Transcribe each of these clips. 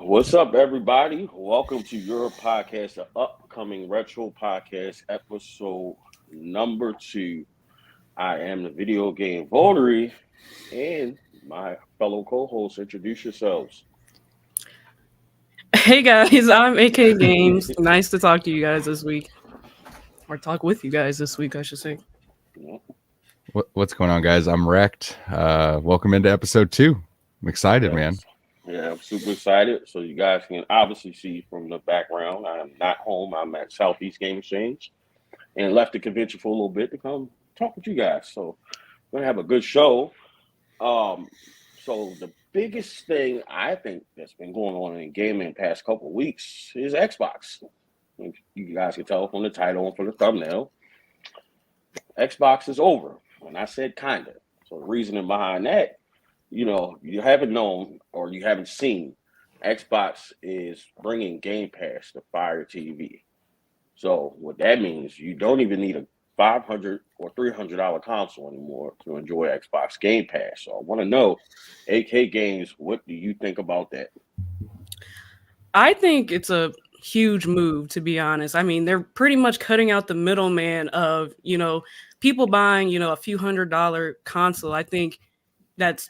What's up, everybody? Welcome to your podcast, the upcoming retro podcast, episode number 2. I am the video game Votary, and my fellow co-hosts. Introduce yourselves. Hey guys, I'm AK Games. Nice to talk to you guys this week. Or talk with you guys this week, I should say. What's going on, guys? I'm Wrecked. Welcome into episode 2. I'm excited, man. Yeah, I'm super excited. So you guys can obviously see from the background, I'm not home. I'm at Southeast Game Exchange and left the convention for a little bit to come talk with you guys. So we're gonna have a good show. So the biggest thing I think that's been going on in gaming the past couple of weeks is Xbox. You guys can tell from the title and from the thumbnail, Xbox is over. And I said kinda. So the reasoning behind that, you haven't known or you haven't seen, Xbox is bringing Game Pass to Fire TV. So what that means, you don't even need a $500 or $300 console anymore to enjoy Xbox Game Pass. So I want to know, AK Games, what do you think about that? I think it's a huge move, to be honest. I mean, they're pretty much cutting out the middleman of, people buying, a few $100 console. I think that's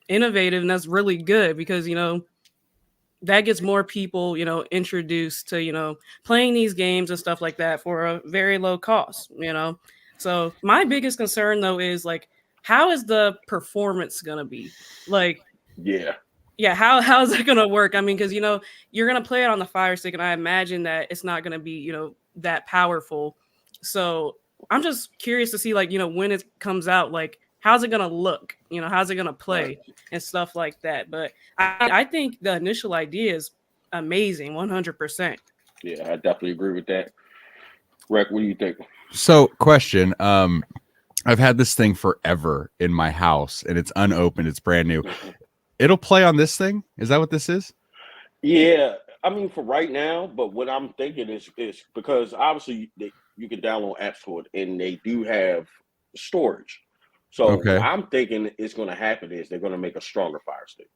innovative and that's really good because, that gets more people, introduced to, playing these games and stuff like that for a very low cost. So my biggest concern though is like, how is the performance gonna be? Like, Yeah. yeah, how is it gonna work? I mean, because you're gonna play it on the Fire Stick, and I imagine that it's not gonna be, that powerful. So I'm just curious to see, like, when it comes out, like, how's it gonna look? How's it gonna play and stuff like that. But I think the initial idea is amazing, 100%. Yeah, I definitely agree with that. Rec, what do you think? So, question. I've had this thing forever in my house, and it's unopened. It's brand new. It'll play on this thing? Is that what this is? Yeah, I mean for right now, but what I'm thinking is because obviously you can download apps for it, and they do have storage. So what I'm thinking is going to happen is they're going to make a stronger Fire Stick.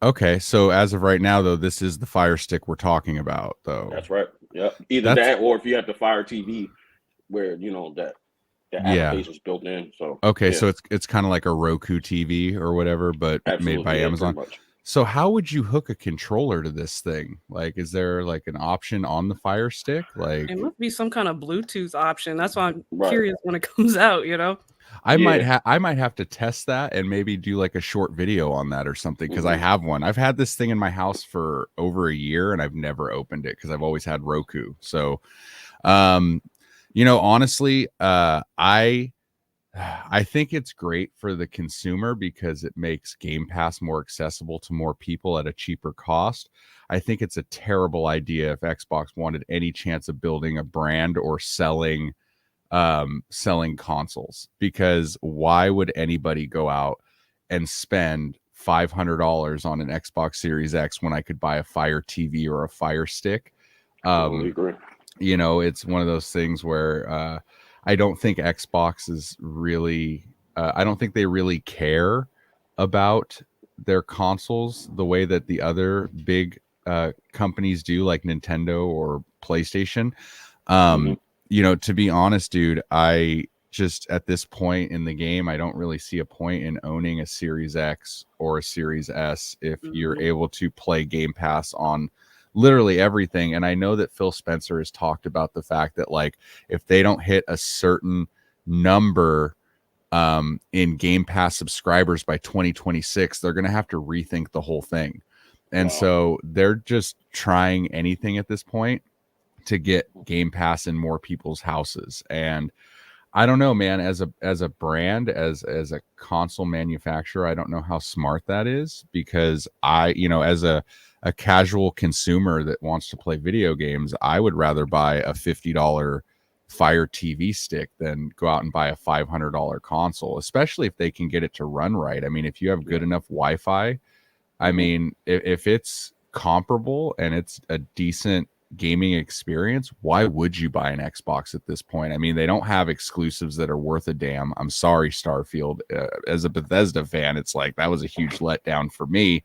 Okay, so as of right now, though, this is the Fire Stick we're talking about, though. That's right. Yep. Either that, or if you have the Fire TV, where that the application's built in. So so it's kind of like a Roku TV or whatever, but made by Amazon. So how would you hook a controller to this thing? Like, is there like an option on the Fire Stick? Like, it must be some kind of Bluetooth option. That's why I'm curious when it comes out. I might have to test that and maybe do like a short video on that or something, because I have one. I've had this thing in my house for over a year and I've never opened it because I've always had Roku. So, honestly, I think it's great for the consumer because it makes Game Pass more accessible to more people at a cheaper cost. I think it's a terrible idea if Xbox wanted any chance of building a brand or selling consoles, because why would anybody go out and spend $500 on an Xbox Series X when I could buy a Fire TV or a Fire Stick? Totally agree. It's one of those things where I don't think Xbox is really I don't think they really care about their consoles the way that the other big companies do, like Nintendo or PlayStation. To be honest, dude, I just at this point in the game, I don't really see a point in owning a Series X or a Series S if you're able to play Game Pass on literally everything. And I know that Phil Spencer has talked about the fact that, like, if they don't hit a certain number in Game Pass subscribers by 2026, they're going to have to rethink the whole thing. And so they're just trying anything at this point to get Game Pass in more people's houses. And I don't know, man, as a brand, as a console manufacturer, I don't know how smart that is, because as a casual consumer that wants to play video games, I would rather buy a $50 Fire TV stick than go out and buy a $500 console, especially if they can get it to run right. I mean, if you have good enough Wi-Fi, I mean, if it's comparable and it's a decent gaming experience, why would you buy an Xbox at this point? I mean, they don't have exclusives that are worth a damn. I'm sorry, Starfield. As a Bethesda fan, it's like that was a huge letdown for me.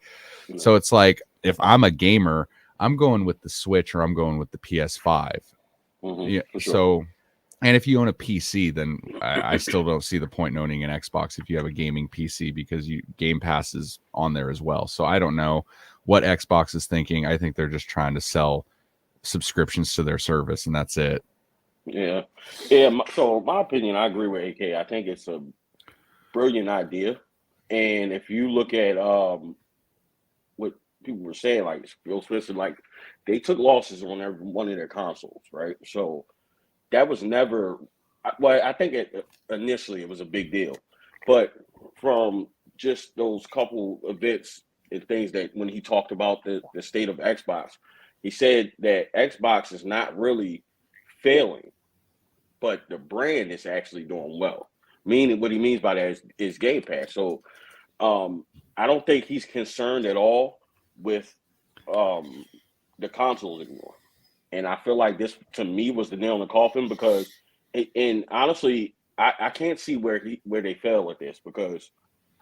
So it's like, if I'm a gamer, I'm going with the Switch or I'm going with the PS5. Yeah. For sure. So, and if you own a PC, then I still don't see the point in owning an Xbox if you have a gaming PC, because Game Pass is on there as well. So I don't know what Xbox is thinking. I think they're just trying to sell subscriptions to their service, and that's it. Yeah. So my opinion, I agree with AK. I think it's a brilliant idea. And if you look at what people were saying, like Phil Spencer, like they took losses on every one of their consoles, right? So that was never. Well, I think initially it was a big deal, but from just those couple events and things that when he talked about the state of Xbox, he said that Xbox is not really failing, but the brand is actually doing well. Meaning, what he means by that is Game Pass. So I don't think he's concerned at all with the consoles anymore. And I feel like this, to me, was the nail in the coffin because, and honestly, I can't see where they fail with this, because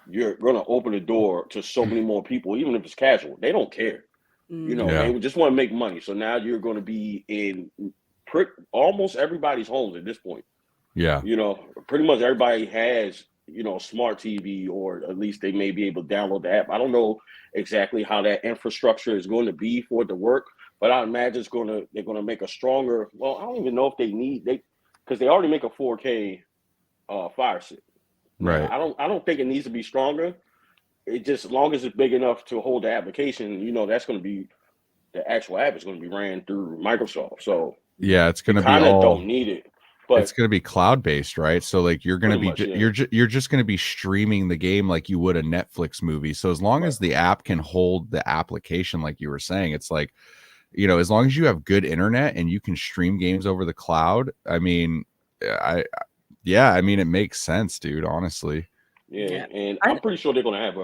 you're going to open the door to so many more people, even if it's casual. They don't care. You know, Yeah. they just want to make money. So now you're going to be in almost everybody's homes at this point. Yeah. You know, pretty much everybody has, you know, smart TV, or at least they may be able to download the app. I don't know exactly how that infrastructure is going to be for it to work, but I imagine they're gonna make a stronger. Well, I don't even know if because they already make a 4K Fire Stick. Right. I don't think it needs to be stronger. It just, as long as it's big enough to hold the application, you know, that's going to be, the actual app is going to be ran through Microsoft. So yeah, it's going to be kind of all. don't need it. But it's going to be cloud based, right? So like you're going to be you're just going to be streaming the game like you would a Netflix movie. So as long as the app can hold the application, like you were saying, it's like, you know, as long as you have good internet and you can stream games over the cloud, I mean, I mean, it makes sense, dude, honestly. Yeah. And I'm pretty sure they're going to have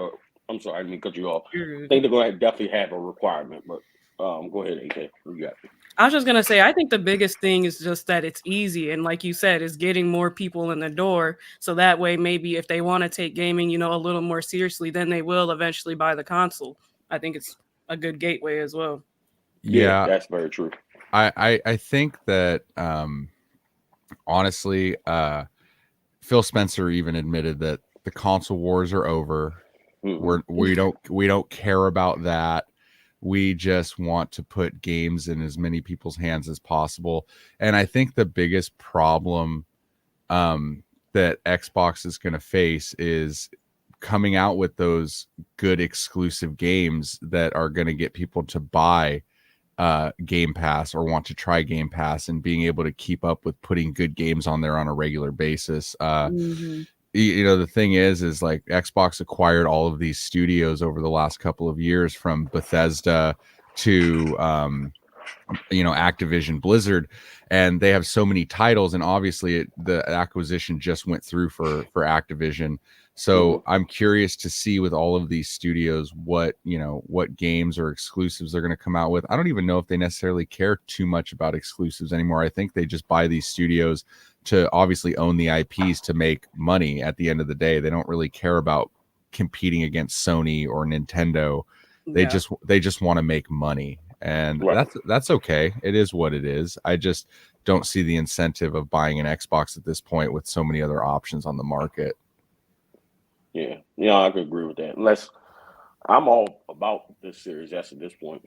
I'm sorry, I didn't mean to cut you off. Mm-hmm. I think they're going to definitely have a requirement, but go ahead, AK. You got it. I was just going to say, I think the biggest thing is just that it's easy. And like you said, it's getting more people in the door. So that way, maybe if they want to take gaming, you know, a little more seriously, then they will eventually buy the console. I think it's a good gateway as well. Yeah, that's very true. I think that honestly, Phil Spencer even admitted that the console wars are over. We don't care about that. We just want to put games in as many people's hands as possible. And I think the biggest problem that Xbox is going to face is coming out with those good exclusive games that are going to get people to buy Game Pass or want to try Game Pass, and being able to keep up with putting good games on there on a regular basis. You know, the thing is like Xbox acquired all of these studios over the last couple of years, from Bethesda to you know, Activision Blizzard, and they have so many titles, and obviously the acquisition just went through for Activision. So I'm curious to see with all of these studios what games or exclusives they're going to come out with. I don't even know if they necessarily care too much about exclusives anymore. I think they just buy these studios to obviously own the IPs to make money at the end of the day. They don't really care about competing against Sony or Nintendo. They just want to make money. And that's okay. It is what it is. I just don't see the incentive of buying an Xbox at this point with so many other options on the market. Yeah, I could agree with that. Unless I'm all about this Series S at this point.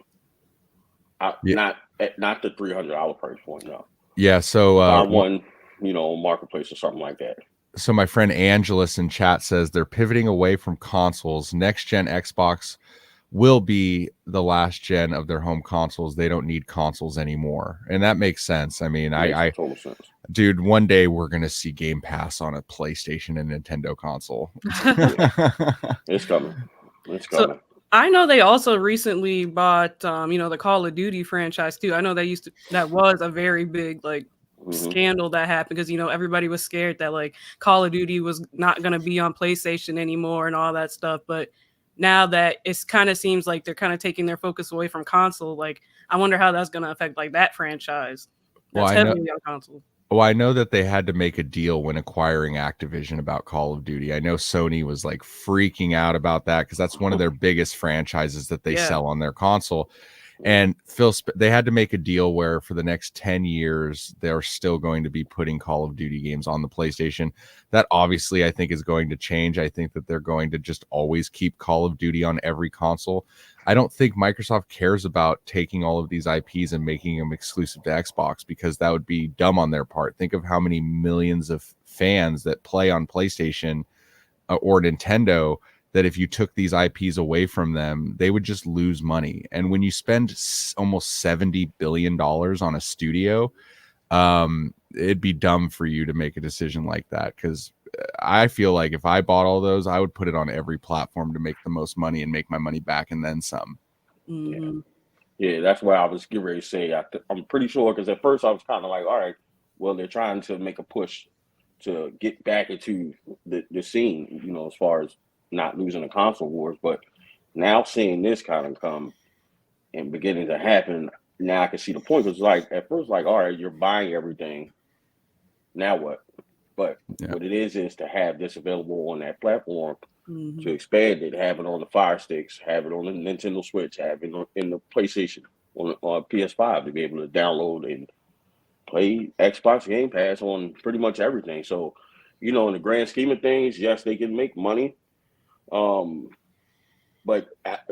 Not the $300 price point, no. Yeah, so one, you know, marketplace or something like that. So my friend Angelus in chat says they're pivoting away from consoles. Next gen Xbox will be the last gen of their home consoles. They don't need consoles anymore, and that makes sense. I mean, I total sense. Dude, one day we're gonna see Game Pass on a PlayStation and Nintendo console. It's coming. So I know they also recently bought, you know, the Call of Duty franchise too. I know that was a very big scandal that happened because, you know, everybody was scared that like Call of Duty was not going to be on PlayStation anymore and all that stuff. But now that it's kind of seems like they're kind of taking their focus away from console, like I wonder how that's going to affect like that franchise Well, that's I know. heavily on console. Well, I know that they had to make a deal when acquiring Activision about Call of Duty. I know Sony was like freaking out about that because that's one of their biggest franchises that they Yeah. sell on their console. And they had to make a deal where for the next 10 years, they're still going to be putting Call of Duty games on the PlayStation. That obviously I think is going to change. I think that they're going to just always keep Call of Duty on every console. I don't think Microsoft cares about taking all of these IPs and making them exclusive to Xbox because that would be dumb on their part. Think of how many millions of fans that play on PlayStation or Nintendo that if you took these IPs away from them, they would just lose money. And when you spend almost $70 billion on a studio, it'd be dumb for you to make a decision like that. Because I feel like if I bought all those, I would put it on every platform to make the most money and make my money back and then some. Mhm. Yeah, that's why I was getting ready to say. I'm pretty sure because at first I was kind of like, all right, well, they're trying to make a push to get back into the scene, you know, as far as not losing the console wars. But now seeing this kind of come and beginning to happen, now I can see the point. Because like at first, like, all right, you're buying everything. Now what? But what it is to have this available on that platform Mhm. to expand it, have it on the Fire Sticks, have it on the Nintendo Switch, have it in the PlayStation, on PS5 to be able to download and play Xbox Game Pass on pretty much everything. So, you know, in the grand scheme of things, yes, they can make money. But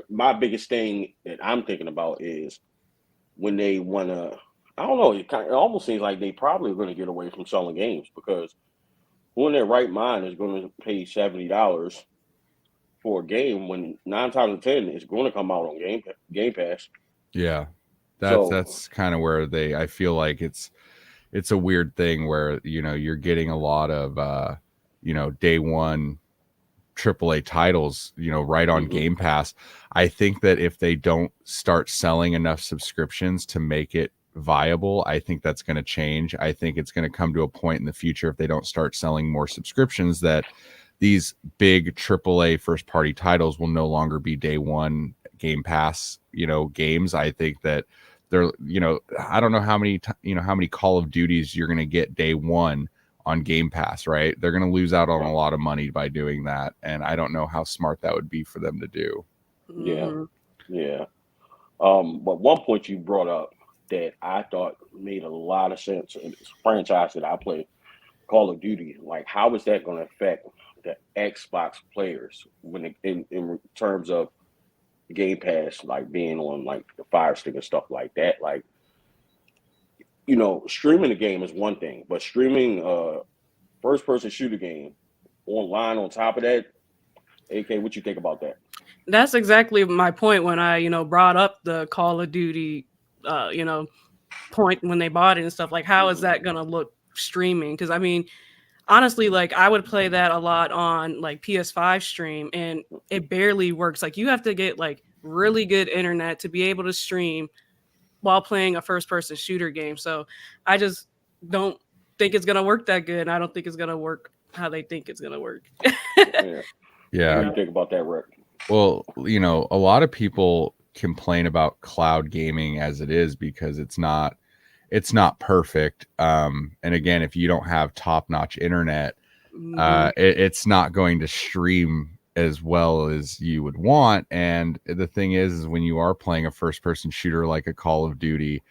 my biggest thing that I'm thinking about is when they want to, I don't know, it almost seems like they probably are going to get away from selling games because who in their right mind is going to pay $70 for a game when 9 times out of 10 it's going to come out on Game Pass. Yeah, So that's kind of where I feel like it's a weird thing where, you know, you're getting a lot of you know, day one AAA titles, you know, right on Game Pass. I think that if they don't start selling enough subscriptions to make it viable, I think that's going to change. I think it's going to come to a point in the future if they don't start selling more subscriptions that these big AAA first party titles will no longer be day one Game Pass, you know, games. I think that they're, you know, I don't know how many how many Call of Duties you're going to get day one on Game Pass, right? They're going to lose out on a lot of money by doing that, and I don't know how smart that would be for them to do. Yeah. But one point you brought up that I thought made a lot of sense in this franchise that I play, Call of Duty. Like, how is that going to affect the Xbox players when in terms of Game Pass, like being on like the Fire Stick and stuff like that? Like, you know, streaming the game is one thing, but streaming first person shooter game online on top of that, AK, what you think about that? That's exactly my point when I, you know, brought up the Call of Duty, you know, point when they bought it and stuff. Like, how is that gonna look streaming? Because I mean, honestly, like I would play that a lot on like PS5 stream, and it barely works. Like you have to get like really good internet to be able to stream while playing a first-person shooter game. So I just don't think it's gonna work that good. And I don't think it's gonna work how they think it's gonna work. Yeah. What do you think about that, Rick? Well, you know, a lot of people complain about cloud gaming as it is because it's not perfect. And again, if you don't have top-notch internet, it's not going to stream as well as you would want. And the thing is when you are playing a first-person shooter like a Call of Duty,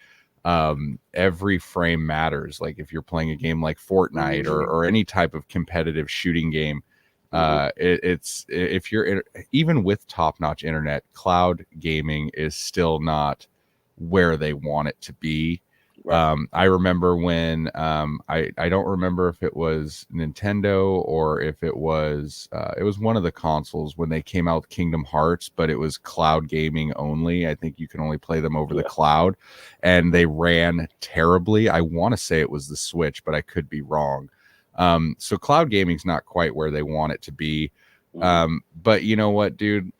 every frame matters. Like if you're playing a game like Fortnite or any type of competitive shooting game, it's if you're even with top-notch internet, cloud gaming is still not where they want it to be. Right. I remember when I don't remember if it was Nintendo or if it was one of the consoles when they came out with Kingdom Hearts, but it was cloud gaming only. I think you can only play them over the cloud, and they ran terribly. I want to say it was the Switch, but I could be wrong. So cloud gaming's not quite where they want it to be. But you know what, dude?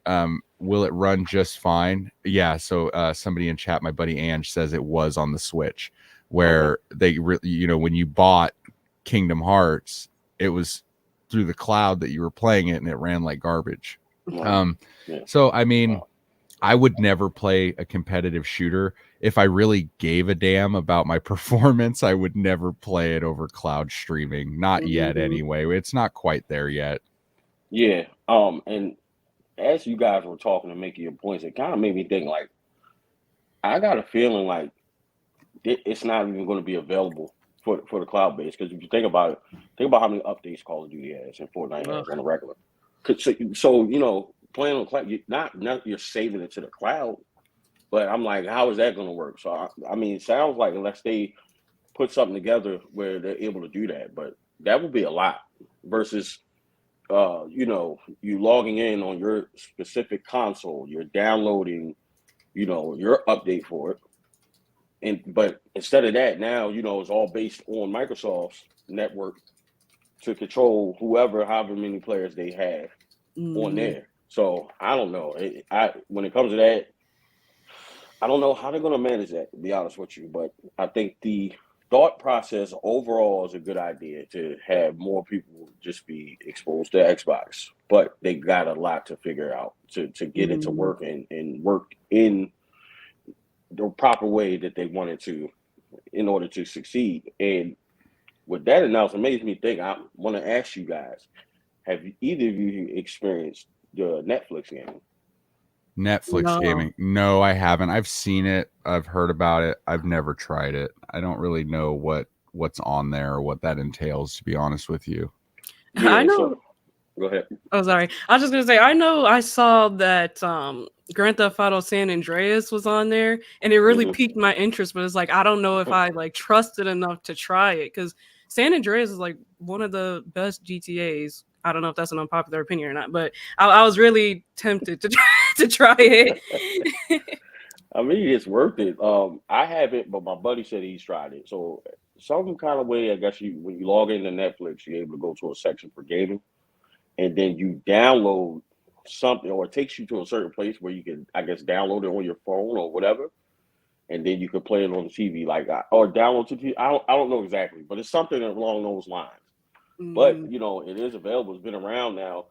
Will it run just fine? Yeah. So somebody in chat, my buddy Ange, says it was on the Switch, where they, you know, when you bought Kingdom Hearts, it was through the cloud that you were playing it, and it ran like garbage. Um, Yeah. so I mean, Wow. I would never play a competitive shooter. If I really gave a damn about my performance, I would never play it over cloud streaming. Not yet, Mhm. anyway. It's not quite there yet. Yeah. And as you guys were talking and making your points, it kind of made me think like I got a feeling like it's not even going to be available for the cloud base because if you think about how many updates Call of Duty has and Fortnite Ugh. has on the regular. So you know, playing on cloud, not you're saving it to the cloud, but I'm like, how is that going to work? So I mean, it sounds like unless they put something together where they're able to do that, but that would be a lot versus you know, you logging in on your specific console, you're downloading, you know, your update for it. And but instead of that, now, you know, it's all based on Microsoft's network to control whoever, however many players they have on Mhm. there. So I don't know. I when it comes to that, I don't know how they're going to manage that, to be honest with you. But I think the thought process overall is a good idea to have more people just be exposed to Xbox. But they got a lot to figure out to get it to Mhm. work and work in the proper way that they wanted to in order to succeed. And with that announcement, makes me think I want to ask you guys, have either of you experienced the Netflix game? Netflix No. gaming. No, I haven't. I've seen it. I've heard about it. I've never tried it. I don't really know what's on there or what that entails, to be honest with you. I Yeah, so know. go ahead. Oh, sorry. I was just gonna say, I know I saw that Grand Theft Auto San Andreas was on there, and it really Hmm. piqued my interest. But it's like I don't know if I like trusted enough to try it because San Andreas is like one of the best GTA's. I don't know if that's an unpopular opinion or not, but I was really tempted to to try it. I mean, it's worth it. I haven't, but my buddy said he's tried it. So some kind of way, I guess you when you log into Netflix, you're able to go to a section for gaming, and then you download something, or it takes you to a certain place where you can, I guess, download it on your phone or whatever, and then you can play it on the TV, like or download to TV. I don't know exactly, but it's something along those lines. But Mhm. you know, it is available. It's been around now.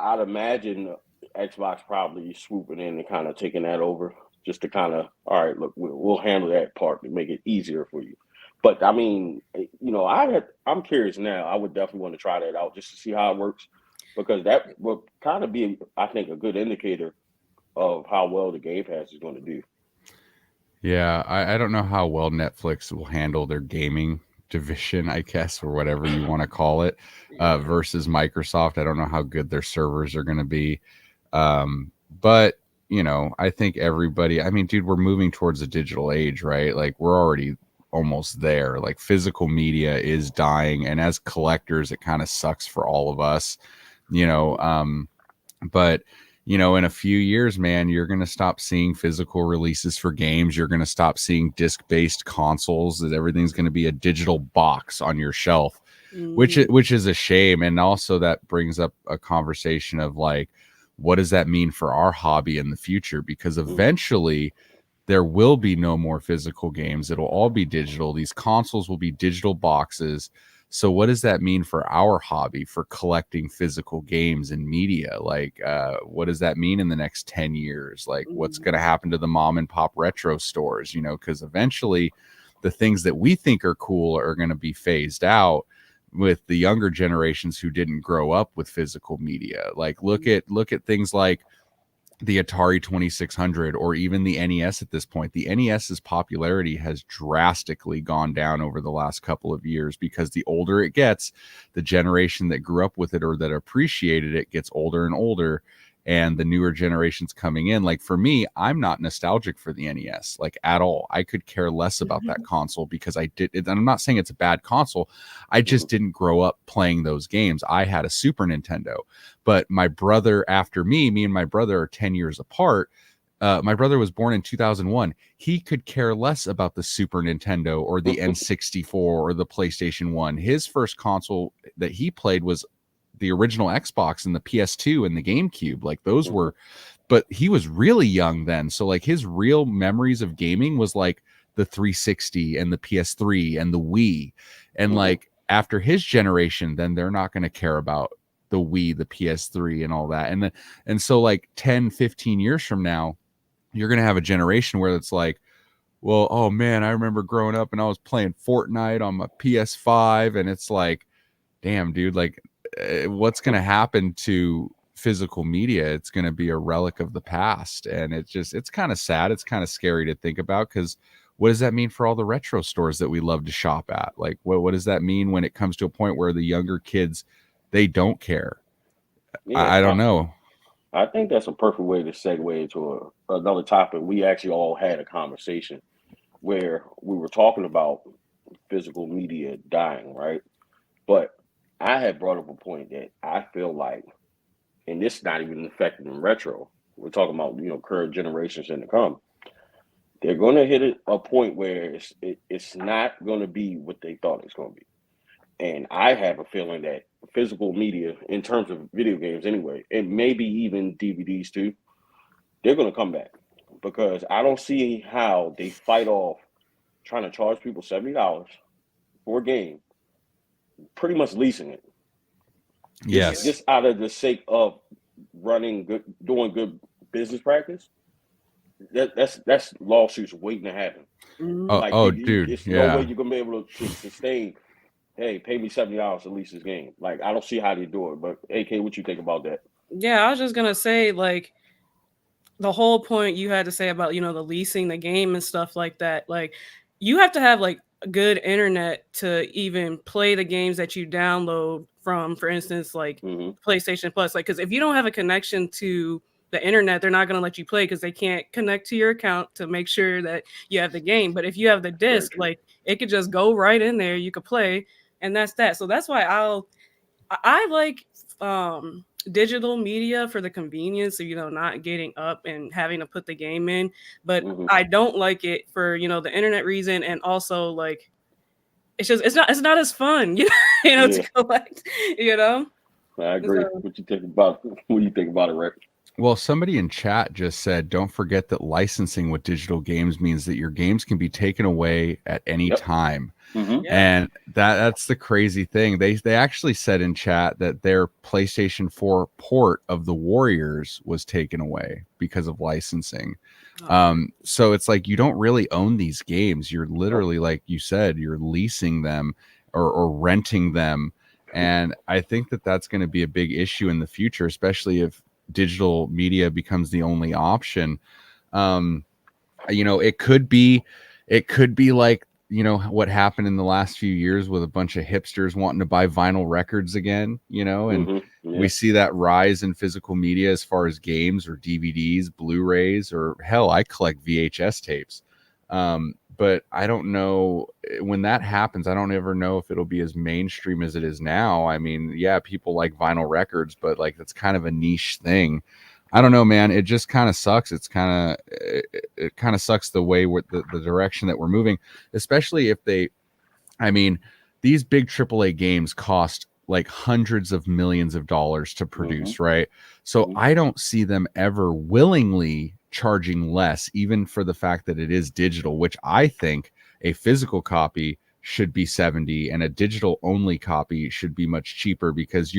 I'd imagine Xbox probably swooping in and kind of taking that over, just to kind of, all right, look, we'll handle that part to make it easier for you. But I mean, you know, I'm curious now. I would definitely want to try that out just to see how it works, because that will kind of be, I think, a good indicator of how well the Game Pass is going to do. Yeah, I don't know how well Netflix will handle their gaming division, I guess, or whatever you want to call it, versus Microsoft. I don't know how good their servers are going to be. But, you know, I think everybody, I mean, dude, we're moving towards a digital age, right? Like, we're already almost there. Like, physical media is dying. And as collectors, it kind of sucks for all of us, you know. Mhm. But you know, in a few years, man, you're going to stop seeing physical releases for games. You're going to stop seeing disc-based consoles. That everything's going to be a digital box on your shelf, Mhm. which is a shame. And also that brings up a conversation of like, what does that mean for our hobby in the future? Because Mhm. eventually there will be no more physical games. It'll all be digital. These consoles will be digital boxes. So what does that mean for our hobby for collecting physical games and media? Like, what does that mean in the next 10 years? Like, what's going to Mhm. happen to the mom and pop retro stores? You know, because eventually the things that we think are cool are going to be phased out with the younger generations who didn't grow up with physical media. Like, look at things like the Atari 2600 or even the NES at this point. The NES's popularity has drastically gone down over the last couple of years because the older it gets, the generation that grew up with it or that appreciated it gets older and older. And the newer generations coming in, like for me, I'm not nostalgic for the NES, like at all. I could care less about that console because I did. And I'm not saying it's a bad console. I Mhm. just didn't grow up playing those games. I had a Super Nintendo. But my brother, after me and my brother are 10 years apart. My brother was born in 2001. He could care less about the Super Nintendo or the N64 or the PlayStation 1. His first console that he played was the original Xbox and the PS2 and the GameCube. Like those Mhm. were, but he was really young then. So like his real memories of gaming was like the 360 and the PS3 and the Wii. And Mhm. like after his generation, then they're not going to care about the Wii, the PS3 and all that. And so like 10, 15 years from now, you're going to have a generation where it's like, well, oh man, I remember growing up and I was playing Fortnite on my PS5, and it's like, damn, dude, like what's going to happen to physical media? It's going to be a relic of the past. And it's kind of sad. It's kind of scary to think about, because what does that mean for all the retro stores that we love to shop at? Like, what does that mean when it comes to a point where the younger kids, they don't care? Yeah, I don't know. I think that's a perfect way to segue into another topic. We actually all had a conversation where we were talking about physical media dying, right? But I had brought up a point that I feel like, and this is not even affecting retro. We're talking about current generations in the come. They're going to hit a point where it's not going to be what they thought it's going to be. And I have a feeling that physical media, in terms of video games anyway, and maybe even DVDs too, they're going to come back, because I don't see how they fight off trying to charge people $70 for a game, pretty much leasing it. Yes. Just out of the sake of doing good business practice. That's lawsuits waiting to happen. Dude, there's yeah. no way you're gonna be able to sustain. Hey, pay me $70 to lease this game. Like, I don't see how they do it. But AK, what you think about that? Yeah, I was just gonna say, like, the whole point you had to say about the leasing the game and stuff like that. Like, you have to have like good internet to even play the games that you download from, for instance, like PlayStation Plus. Like, because if you don't have a connection to the internet, they're not going to let you play, because they can't connect to your account to make sure that you have the game. But if you have the disc, like, it could just go right in there, you could play, and that's that. So that's why I like digital media for the convenience of not getting up and having to put the game in, but I don't like it for the internet reason, and also like it's not as fun to collect. I agree. What do you think about it, Rick? Well, somebody in chat just said, don't forget that licensing with digital games means that your games can be taken away at any time. And that's the crazy thing. They actually said in chat that their PlayStation 4 port of the Warriors was taken away because of licensing. So it's like, you don't really own these games. You're literally, like you said, you're leasing them or renting them. And I think that that's going to be a big issue in the future, especially if digital media becomes the only option. It could be like what happened in the last few years with a bunch of hipsters wanting to buy vinyl records again, and we see that rise in physical media as far as games or DVDs, Blu-rays, or hell, I collect VHS tapes. But I don't know, when that happens, I don't ever know if it'll be as mainstream as it is now. I mean, yeah, people like vinyl records, but like, that's kind of a niche thing. I don't know, man. It just kind of sucks. It kind of sucks the way the direction that we're moving, especially if these big AAA games cost like hundreds of millions of dollars to produce, right? So I don't see them ever willingly charging less, even for the fact that it is digital, which I think a physical copy should be $70 and a digital only copy should be much cheaper, because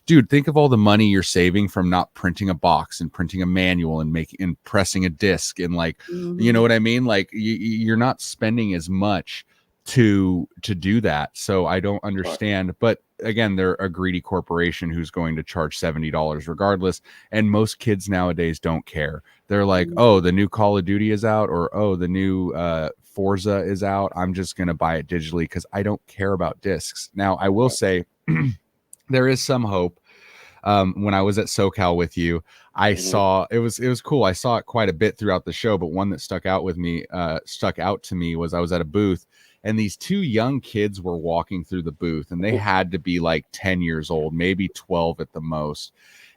think of all the money you're saving from not printing a box and printing a manual and pressing a disc, and like, you know what I mean? Like, you're not spending as much to do that. So I don't understand, but again, they're a greedy corporation who's going to charge $70 regardless. And most kids nowadays don't care. They're like, oh, the new Call of Duty is out, or oh, the new Forza is out. I'm just going to buy it digitally because I don't care about discs. Now, I will say there is some hope. When I was at SoCal with you, I saw it was cool. I saw it quite a bit throughout the show, but one that stuck out to me was I was at a booth, and these two young kids were walking through the booth, and they had to be like 10 years old, maybe 12 at the most.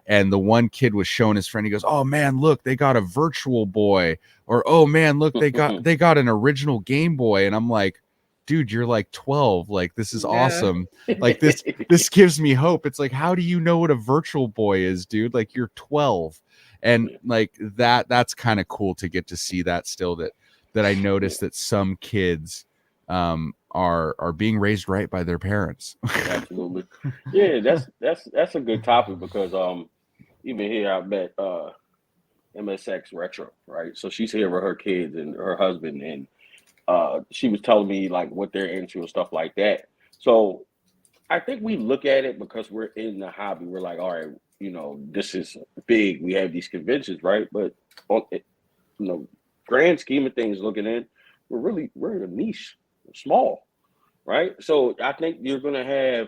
And the one kid was showing his friend, he goes, oh man, look, they got a Virtual Boy, or oh man, look, they got an original Game Boy. And I'm like, dude, you're like 12. Like, this is awesome. Like, this gives me hope. It's like, how do you know what a Virtual Boy is, dude? Like, you're 12. And like that's kind of cool to get to see that still, that I noticed that some kids are being raised right by their parents. Absolutely. Yeah, that's a good topic because even here I met MSX Retro, right? So she's here with her kids and her husband, and she was telling me like what they're into and stuff like that. So I think we look at it because we're in the hobby. We're like, all right, this is big. We have these conventions, right? But on grand scheme of things, looking in, we're in a niche, small, right? So I think you're gonna have.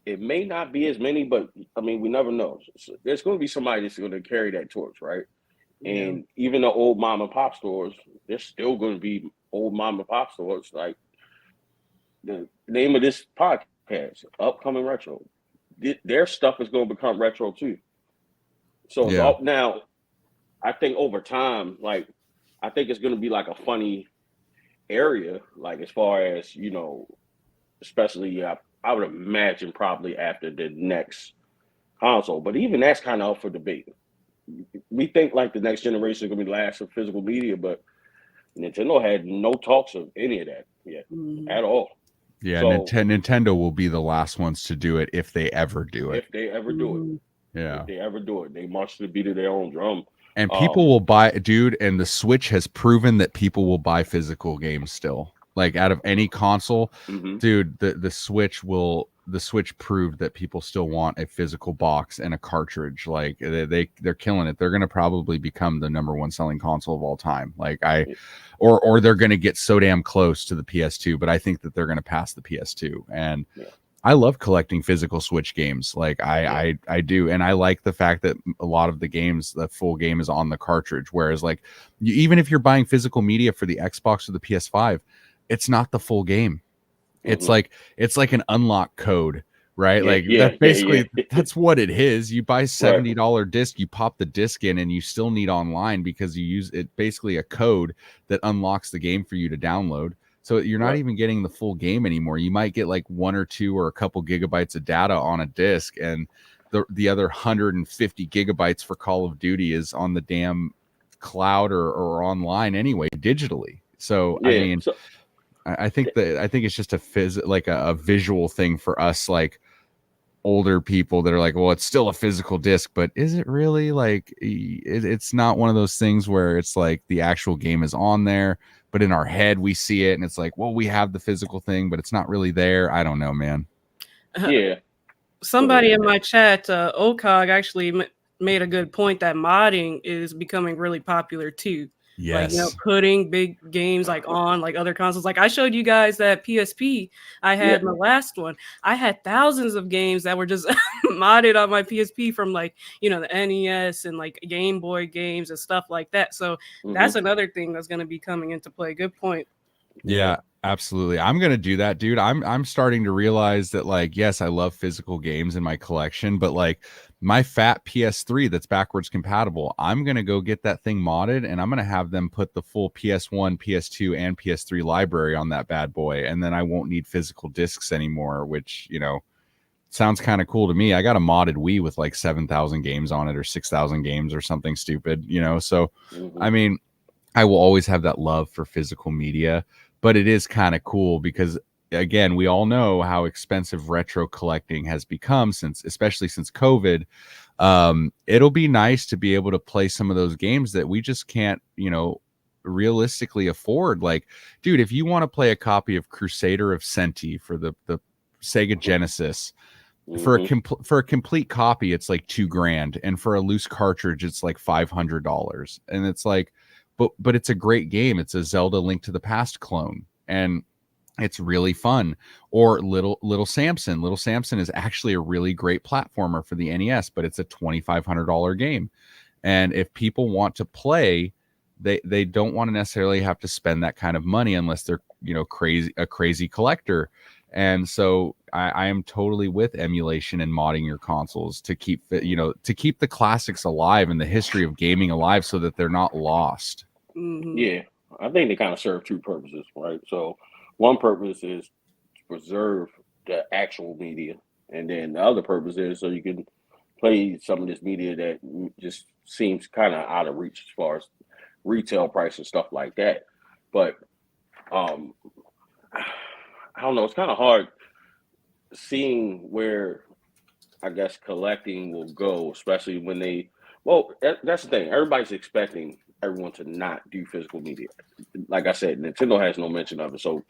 It may not be as many, but I mean, we never know. So there's going to be somebody that's going to carry that torch, right? Yeah. And even the old mom and pop stores, there's still going to be old mom and pop stores. Like the name of this podcast, Upcoming Retro, their stuff is going to become retro too. So it's Yeah. all now. I think over time, like I think it's going to be like a funny area, like as far as especially I would imagine probably after the next console. But even that's kind of up for debate. We think like the next generation is going to be the last of physical media, but Nintendo had no talks of any of that yet at all. Yeah, So Nintendo will be the last ones to do it if they ever do it. if they ever do it, Yeah. if they ever do it, they march to the beat of their own drum. And people will buy, dude, and the Switch has proven that people will buy physical games still. Like out of any console, dude, the Switch proved that people still want a physical box and a cartridge. Like they're killing it. They're gonna probably become the number one selling console of all time. Like or they're gonna get so damn close to the PS2, but I think that they're gonna pass the PS2. And I love collecting physical Switch games. Like I do. And I like the fact that a lot of the games, the full game is on the cartridge. Whereas like even if you're buying physical media for the Xbox or the PS5, it's not the full game. It's like an unlock code, right? That's basically that's what it is. You buy $70 disc, you pop the disc in, and you still need online because you use it basically a code that unlocks the game for you to download. So you're not even getting the full game anymore. You might get like 1 or 2 or a couple gigabytes of data on a disc, and the other 150 gigabytes for Call of Duty is on the damn cloud or online anyway, digitally. So I mean, I think it's just a visual thing for us, like older people that are like, well, it's still a physical disc, but is it really? Like it's not one of those things where it's like the actual game is on there, but in our head we see it and it's like, well, we have the physical thing, but it's not really there. I don't know, man. Yeah. Somebody in my chat, Okog, actually made a good point that modding is becoming really popular too. Yes. Like, putting big games like on like other consoles. Like I showed you guys that PSP I had in the last one. I had thousands of games that were just modded on my PSP from like, the NES and like Game Boy games and stuff like that. So that's another thing that's going to be coming into play. Good point. Yeah, absolutely. I'm going to do that, dude. I'm starting to realize that like, yes, I love physical games in my collection, but like my fat PS3 that's backwards compatible, I'm going to go get that thing modded and I'm going to have them put the full PS1, PS2 and PS3 library on that bad boy. And then I won't need physical discs anymore, which, sounds kind of cool to me. I got a modded Wii with like 7,000 games on it or 6,000 games or something stupid, so I mean, I will always have that love for physical media, but it is kind of cool because again, we all know how expensive retro collecting has become especially since COVID. It'll be nice to be able to play some of those games that we just can't, realistically afford. Like, dude, if you want to play a copy of Crusader of Senti for the Sega Genesis, for a complete copy, it's like $2,000, and for a loose cartridge, it's like $500, and it's like, but it's a great game. It's a Zelda Link to the Past clone, and it's really fun. Or Little Samson. Little Samson is actually a really great platformer for the NES, but it's a $2,500 game. And if people want to play, they don't want to necessarily have to spend that kind of money unless they're a crazy collector. And so I am totally with emulation and modding your consoles to keep the classics alive and the history of gaming alive so that they're not lost. Yeah, I think they kind of serve two purposes, right? So one purpose is to preserve the actual media, and then the other purpose is so you can play some of this media that just seems kind of out of reach as far as retail price and stuff like that. But I don't know. It's kind of hard seeing where I guess collecting will go, especially when they. Well, that's the thing. Everybody's expecting everyone to not do physical media. Like I said, Nintendo has no mention of it. So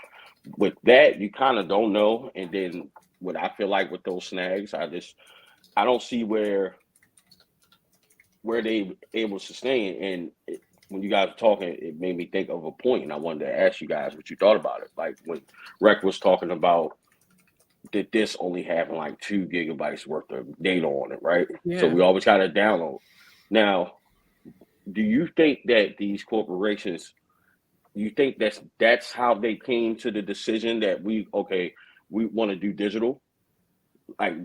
with that, you kind of don't know. And then what I feel like with those snags, I don't see where they able to sustain. And when you guys were talking, it made me think of a point, and I wanted to ask you guys what you thought about it. Like when Rec was talking about that this only having like 2 gigabytes worth of data on it, right? So Yeah. we always got to download. Now, do you think that these corporations, you think that's how they came to the decision that we want to do digital, like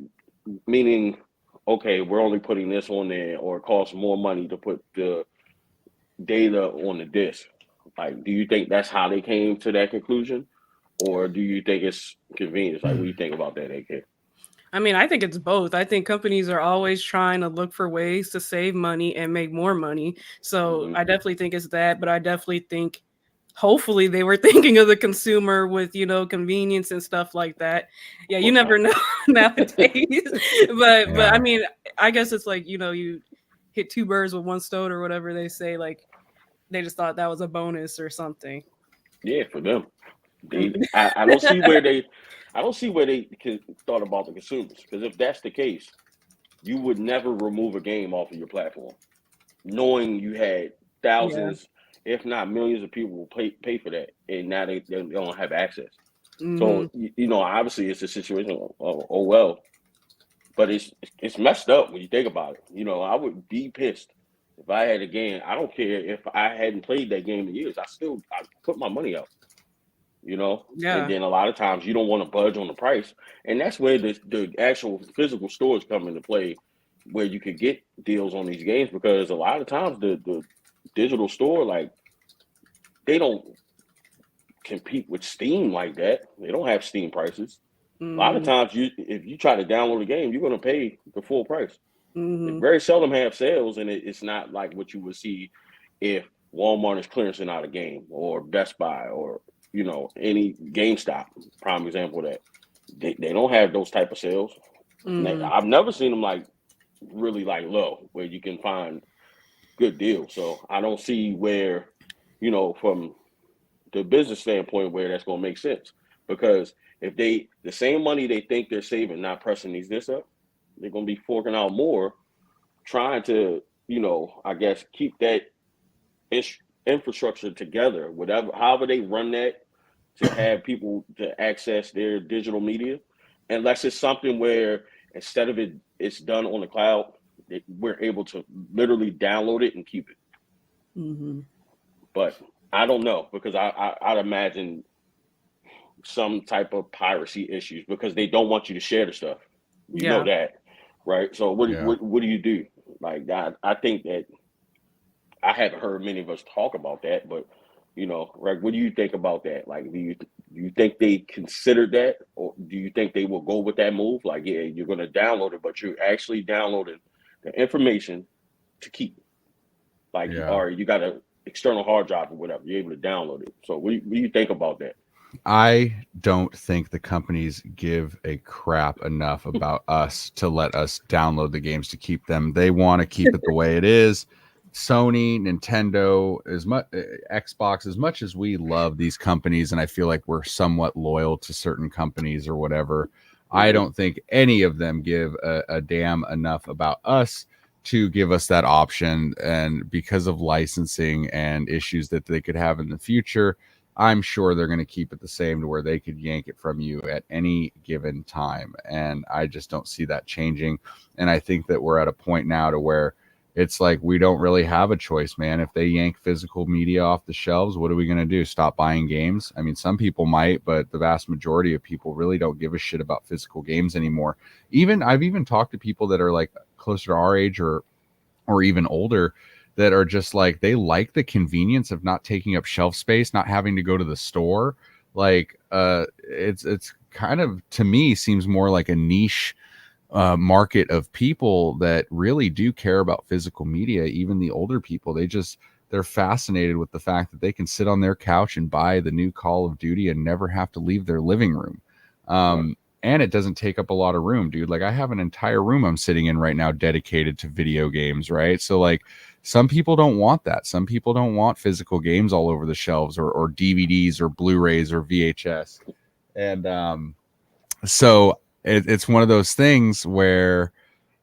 meaning we're only putting this on there, or it costs more money to put the data on the disk. Like, do you think that's how they came to that conclusion, or do you think it's convenience? Like, what do you think about that, AK? I mean, I think it's both. I think companies are always trying to look for ways to save money and make more money. So Mm-hmm. I definitely think it's that, but I definitely think hopefully they were thinking of the consumer with, convenience and stuff like that. Yeah, you never know nowadays. But I mean, I guess it's like, you hit 2 birds with one stone or whatever they say, like they just thought that was a bonus or something. Yeah, for them. I don't see where they thought about the consumers, because if that's the case, you would never remove a game off of your platform, knowing you had thousands, if not millions, of people will pay for that, and now they don't have access. So obviously it's a situation. Oh well, but it's messed up when you think about it. I would be pissed if I had a game. I don't care if I hadn't played that game in years. I put my money out. And then a lot of times you don't want to budge on the price, and that's where the actual physical stores come into play, where you could get deals on these games, because a lot of times the digital store, like, they don't compete with Steam like that. They don't have Steam prices. A lot of times if you try to download a game, you're going to pay the full price. They very seldom have sales, and it's not like what you would see if Walmart is clearancing out a game, or Best Buy, or any GameStop, prime example of that. They don't have those type of sales. I've never seen them like really like low, where you can find good deals. So I don't see where, from the business standpoint, where that's going to make sense. Because if the same money they think they're saving not pressing these discs up, they're going to be forking out more, trying to, I guess, keep that infrastructure together, however they run that, to have people to access their digital media, unless it's something where instead of it's done on the cloud, we're able to literally download it and keep it. But I don't know, because I'd imagine some type of piracy issues, because they don't want you to share the stuff. You know that, right? So what do you do? Like, I think that I haven't heard many of us talk about that, but right, what do you think about that? Like, do you think they considered that, or do you think they will go with that move? Like, yeah, you're going to download it, but you're actually downloading the information to keep. Like, or you got an external hard drive or whatever, you're able to download it. So what do you think about that? I don't think the companies give a crap enough about us to let us download the games to keep them. They want to keep it the way it is. Sony, Nintendo, Xbox, as much as we love these companies, and I feel like we're somewhat loyal to certain companies or whatever, I don't think any of them give a damn enough about us to give us that option. And because of licensing and issues that they could have in the future, I'm sure they're going to keep it the same, to where they could yank it from you at any given time. And I just don't see that changing. And I think that we're at a point now to where it's like, we don't really have a choice, man. If they yank physical media off the shelves, what are we going to do? Stop buying games? I mean, some people might, but the vast majority of people really don't give a shit about physical games anymore. I've even talked to people that are like closer to our age or even older, that are just like, they like the convenience of not taking up shelf space, not having to go to the store. Like, it's kind of, to me, seems more like a niche market of people that really do care about physical media. Even the older people, they just they're fascinated with the fact that they can sit on their couch and buy the new Call of Duty and never have to leave their living room. And it doesn't take up a lot of room, dude. Like I have an entire room I'm sitting in right now dedicated to video games, right? So like some people don't want that. Some people don't want physical games all over the shelves or DVDs or Blu-rays or VHS. And so it's one of those things where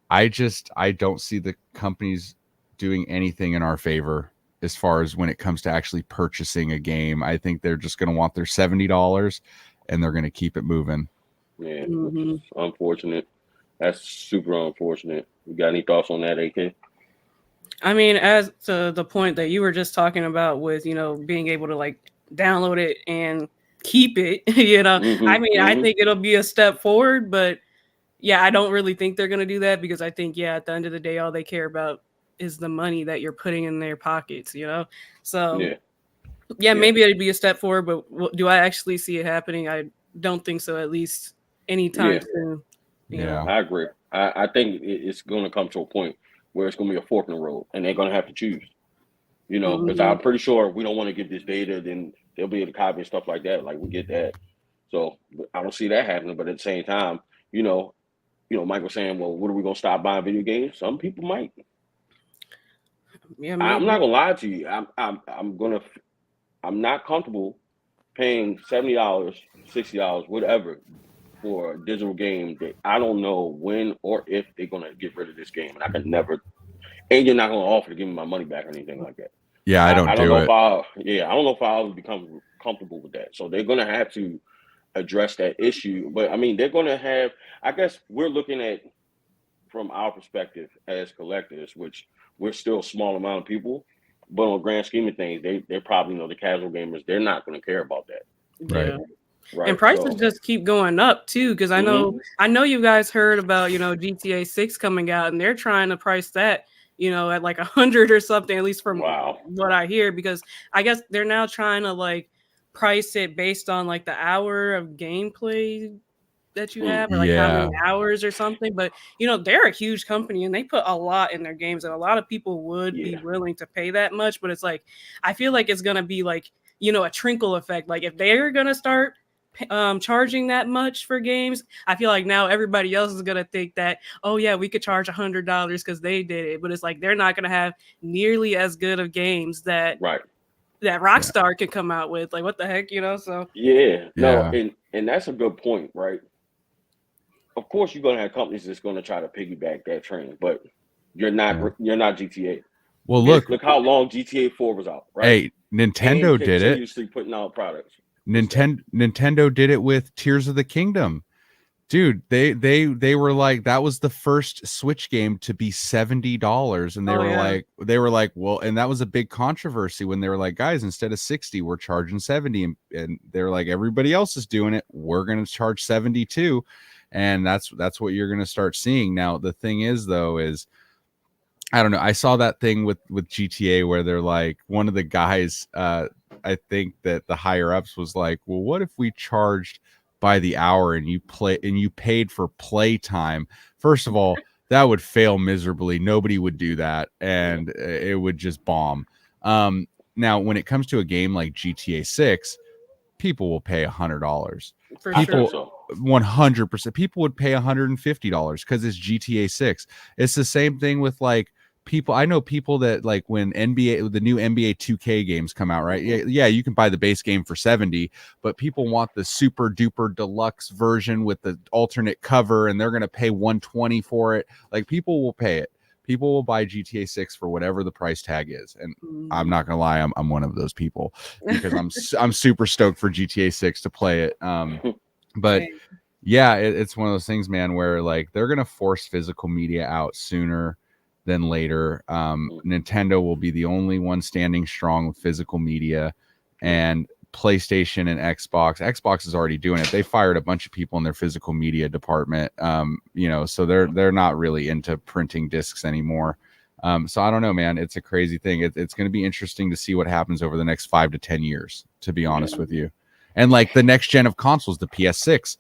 I don't see the companies doing anything in our favor as far as when it comes to actually purchasing a game. I think they're just going to want their $70 and they're going to keep it moving. Yeah, which is unfortunate. That's super unfortunate. You got any thoughts on that, AK? I mean, as to the point that you were just talking about with, you know, being able to like download it and keep it, you know, I mean, I think it'll be a step forward, but yeah, I don't really think they're going to do that because I think, yeah, at the end of the day, all they care about is the money that you're putting in their pockets, you know? So yeah, maybe it'd be a step forward, but do I actually see it happening? I don't think so, at least anytime soon. Yeah, I agree. I think it's going to come to a point where it's going to be a fork in the road and they're going to have to choose, you know, because I'm pretty sure we don't want to give this data, then they'll be able to copy and stuff like that. Like we get that. So I don't see that happening. But at the same time, you know, Mike was saying, well, what are we going to stop buying video games? Some people might. Yeah, I'm not going to lie to you. I'm not comfortable paying $70, $60, whatever, for a digital game that I don't know when or if they're gonna get rid of this game, and I can never. And you're not gonna offer to give me my money back or anything like that. Yeah, I don't know if I don't know if I'll become comfortable with that. So they're gonna have to address that issue. But I mean, they're gonna have. I guess we're looking at from our perspective as collectors, which we're still a small amount of people. But on the grand scheme of things, they're probably, the casual gamers, they're not going to care about that. Right. Right. And prices just keep going up too, because I know you guys heard about, GTA 6 coming out, and they're trying to price that, at like 100 or something, at least from what I hear, because I guess they're now trying to like price it based on like the hour of gameplay that you have, or like how many hours or something. But they're a huge company and they put a lot in their games, and a lot of people would be willing to pay that much. But it's like, I feel like it's gonna be like, a trickle effect. Like if they're gonna start charging that much for games, I feel like now everybody else is gonna think that, oh yeah, we could charge $100 because they did it. But it's like they're not gonna have nearly as good of games that Rockstar can come out with. Like what the heck, So and that's a good point, right? Of course, you're gonna have companies that's gonna try to piggyback that train, but you're not GTA. Well, look how long GTA 4 was out, right? Hey, Nintendo did it. Continuously putting out products. Nintendo did it with Tears of the Kingdom, dude. They were like, that was the first Switch game to be $70, and they were like, well, and that was a big controversy when they were like, guys, instead of 60, we're charging 70, and they're like, everybody else is doing it, we're gonna charge 72. And that's what you're going to start seeing. Now, the thing is, though, is I don't know. I saw that thing with GTA where they're like, one of the guys, I think that the higher ups was like, well, what if we charged by the hour and you paid for play time? First of all, that would fail miserably. Nobody would do that, and it would just bomb. Now, when it comes to a game like GTA 6, people will pay $100. People, sure. 100%. People would pay $150 because it's GTA 6. It's the same thing with like people. I know people that like when the new NBA 2K games come out, right? Yeah, you can buy the base game for $70, but people want the super duper deluxe version with the alternate cover, and they're going to pay $120 for it. Like people will pay it. People will buy GTA 6 for whatever the price tag is, and I'm not gonna lie, I'm one of those people because I'm super stoked for GTA 6 to play it. But yeah, it's one of those things, man, where like they're gonna force physical media out sooner than later. Nintendo will be the only one standing strong with physical media, and PlayStation and Xbox is already doing it. They fired a bunch of people in their physical media department, so they're not really into printing discs anymore. So I don't know, man. It's a crazy thing. It's going to be interesting to see what happens over the next 5 to 10 years, to be honest with you. And like the next gen of consoles, the PS6,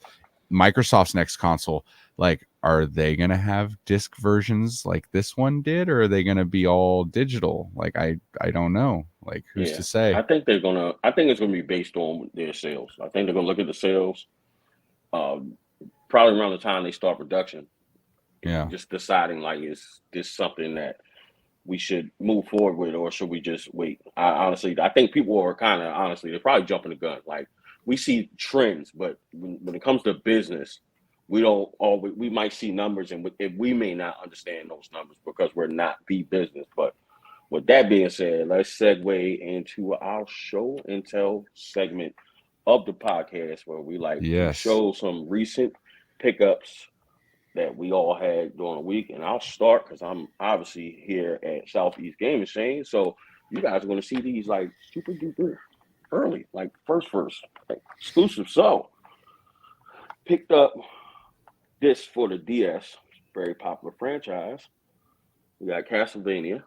Microsoft's next console, like, are they going to have disc versions like this one did, or are they going to be all digital? Like, I don't know. Like, who's to say? I think it's gonna be based on their sales. I think they're gonna look at the sales, probably around the time they start production. Yeah. Just deciding like, is this something that we should move forward with, or should we just wait? I think people are they're probably jumping the gun. Like, we see trends, but when it comes to business, we might see numbers, and we may not understand those numbers because we're not the business. But with that being said, let's segue into our show and tell segment of the podcast, where we Yes. show some recent pickups that we all had during the week. And I'll start because I'm obviously here at Southeast Game Exchange. So you guys are going to see these like super duper early, like first, like exclusive. So picked up this for the DS, very popular franchise. We got Castlevania,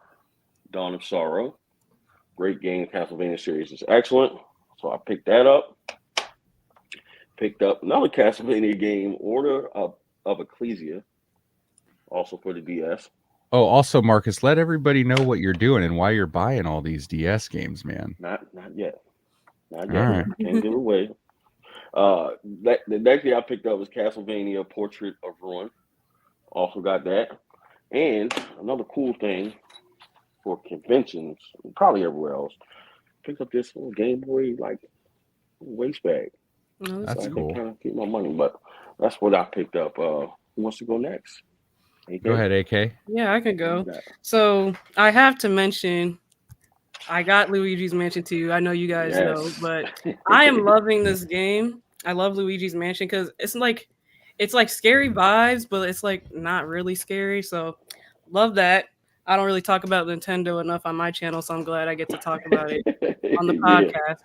Dawn of Sorrow. Great game. Castlevania series is excellent. So I picked that up. Picked up another Castlevania game, Order of Ecclesia, also for the DS. Oh, also, Marcus, let everybody know what you're doing and why you're buying all these DS games, man. Not yet. Not All yet. right. Can't give it away. The next thing I picked up was Castlevania Portrait of Ruin. Also got that. And another cool thing for conventions, probably everywhere else, picked up this little Game Boy like waste bag. No, That's So I cool. can kind of keep my money, but that's what I picked up. Who wants to go next? Go ahead, AK. Yeah, I can go. What you got? So I have to mention, I got Luigi's Mansion 2. I know you guys know, but I am loving this game. I love Luigi's Mansion because it's like scary vibes, but it's like not really scary. So love that. I don't really talk about Nintendo enough on my channel, so I'm glad I get to talk about it on the podcast.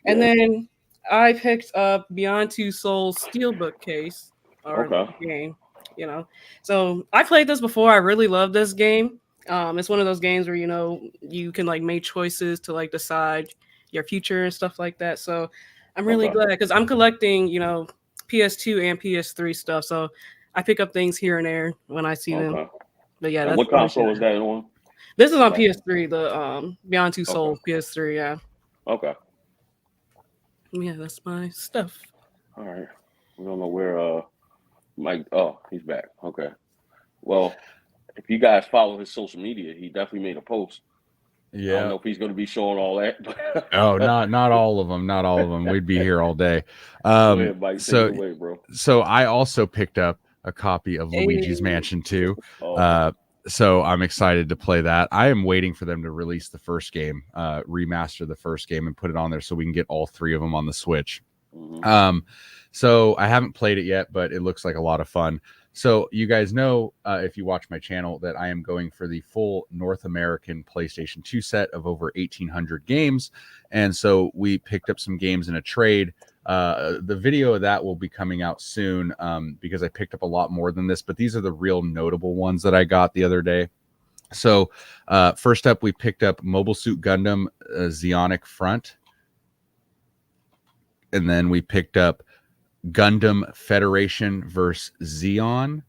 And then I picked up Beyond Two Souls Steelbook case or game, you know. So I played this before. I really love this game. It's one of those games where you can like make choices to like decide your future and stuff like that. So I'm really glad because I'm collecting, PS2 and PS3 stuff. So I pick up things here and there when I see them. But yeah, that's what console is that on? This is on PS3. The Beyond Two Souls PS3. Yeah. Okay. Yeah, that's my stuff. All right. We don't know where Mike. Oh, he's back. Okay. Well, if you guys follow his social media, he definitely made a post. Yeah. I don't know if he's going to be showing all that. Oh, not all of them. Not all of them. We'd be here all day. Go ahead, Mike. Take it away, bro. So I also picked up a copy of Luigi's Mansion 2. So I'm excited to play that. I am waiting for them to release the first game, remaster the first game, and put it on there so we can get all three of them on the Switch. Mm-hmm. So I haven't played it yet, but it looks like a lot of fun. So you guys know, if you watch my channel, that I am going for the full North American PlayStation 2 set of over 1,800 games. And so we picked up some games in a trade. The video of that will be coming out soon because I picked up a lot more than this, but these are the real notable ones that I got the other day. So first up, we picked up Mobile Suit Gundam Zeonic Front. And then we picked up Gundam Federation vs. Zeon.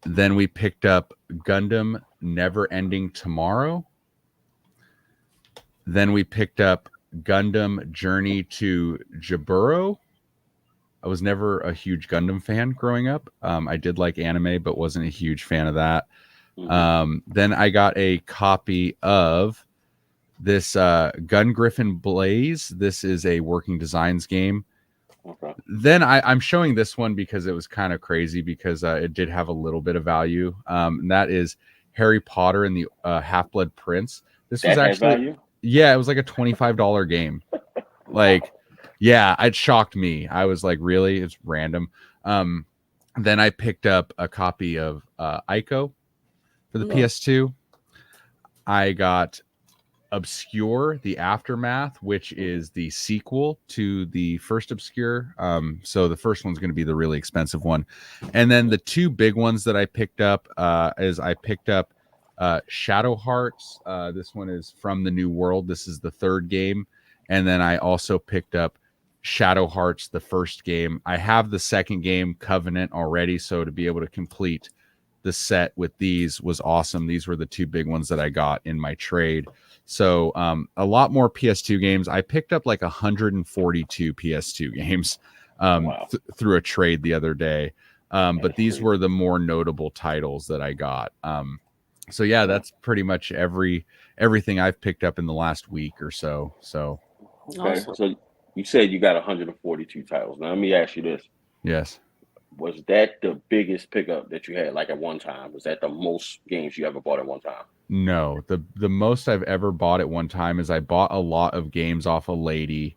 Then we picked up Gundam Never Ending Tomorrow. Then we picked up Gundam Journey to Jaburo. I was never a huge Gundam fan growing up. I did like anime, but wasn't a huge fan of that. Then I got a copy of this Gun Griffin Blaze. This is a Working Designs game. Then I'm showing this one because it was kind of crazy because it did have a little bit of value. And that is Harry Potter and the Half-Blood Prince. This was actually value? Yeah, it was like a $25 game. Like, yeah, it shocked me. I was like, really? It's random. Then I picked up a copy of Ico for the PS2. I got Obscure, the Aftermath, which is the sequel to the first Obscure. So the first one's going to be the really expensive one. And then the two big ones that I picked up is I picked up Shadow Hearts. This one is From the New World. This is the third game. And then I also picked up Shadow Hearts, the first game. I have the second game, Covenant, already, so to be able to complete the set with these was awesome. These were the two big ones that I got in my trade. So a lot more PS2 games. I picked up like 142 PS2 games Wow. through a trade the other day. But these were the more notable titles that I got. So yeah, that's pretty much everything I've picked up in the last week or so. So Okay. Awesome. So you said you got 142 titles. Now let me ask you this. yes. Was that the biggest pickup that you had, like at one time? Was that the most games you ever bought at one time? No, the most I've ever bought at one time is I bought a lot of games off a lady.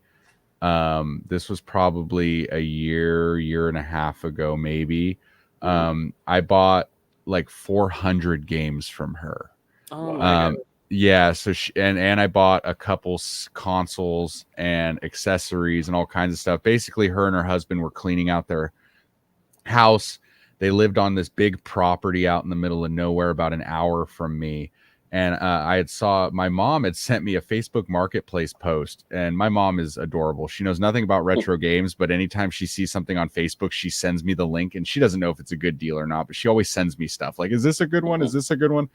This was probably a year and a half ago, maybe. I bought like 400 games from her. Oh Wow. my God. Yeah, so and I bought a couple consoles and accessories and all kinds of stuff. Basically, her and her husband were cleaning out their house. They lived on this big property out in the middle of nowhere, about an hour from me. And my mom had sent me a Facebook Marketplace post, and my mom is adorable. She knows nothing about retro games, but anytime she sees something on Facebook, she sends me the link, and she doesn't know if it's a good deal or not, but she always sends me stuff like, is this a good one? Is this a good one?